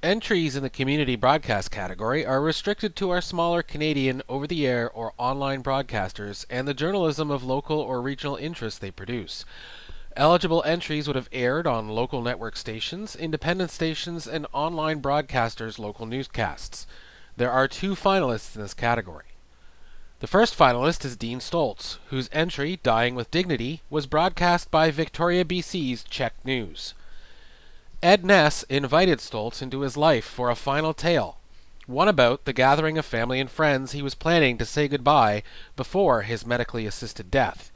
Entries in the community broadcast category are restricted to our smaller Canadian over-the-air or online broadcasters and the journalism of local or regional interest they produce. Eligible entries would have aired on local network stations, independent stations, and online broadcasters' local newscasts. There are 2 finalists in this category. The first finalist is Dean Stoltz, whose entry, Dying with Dignity, was broadcast by Victoria, BC's Check News. Ed Ness invited Stoltz into his life for a final tale, one about the gathering of family and friends he was planning to say goodbye before his medically assisted death.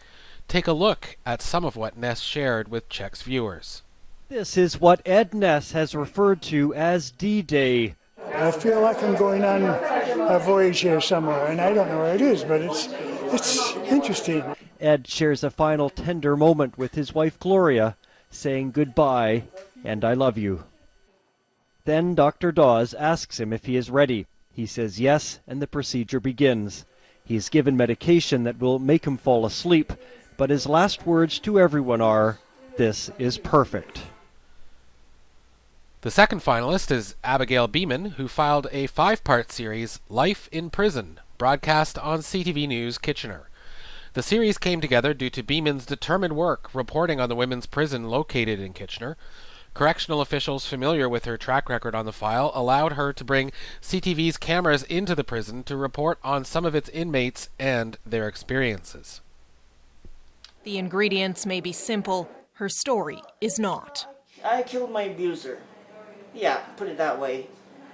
Take a look at some of what Ness shared with Check's viewers. This is what Ed Ness has referred to as D-Day. I feel like I'm going on a voyage here somewhere, and I don't know where it is, but it's interesting. Ed shares a final tender moment with his wife Gloria, saying goodbye and I love you. Then Dr. Dawes asks him if he is ready. He says yes, and the procedure begins. He is given medication that will make him fall asleep, but his last words to everyone are, "This is perfect." The second finalist is Abigail Beeman, who filed a 5-part series, Life in Prison, broadcast on CTV News Kitchener. The series came together due to Beeman's determined work reporting on the women's prison located in Kitchener. Correctional officials familiar with her track record on the file allowed her to bring CTV's cameras into the prison to report on some of its inmates and their experiences. The ingredients may be simple, her story is not. I killed my abuser. Yeah, put it that way.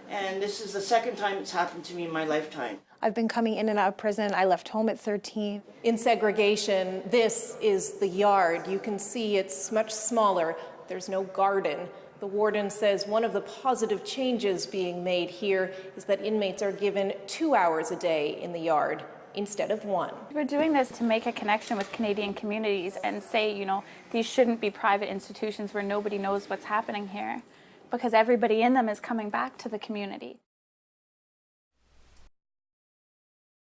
And this is the second time it's happened to me in my lifetime. I've been coming in and out of prison. I left home at 13. In segregation, this is the yard. You can see it's much smaller. There's no garden. The warden says one of the positive changes being made here is that inmates are given 2 hours a day in the yard instead of 1. We're doing this to make a connection with Canadian communities and say, these shouldn't be private institutions where nobody knows what's happening here, because everybody in them is coming back to the community.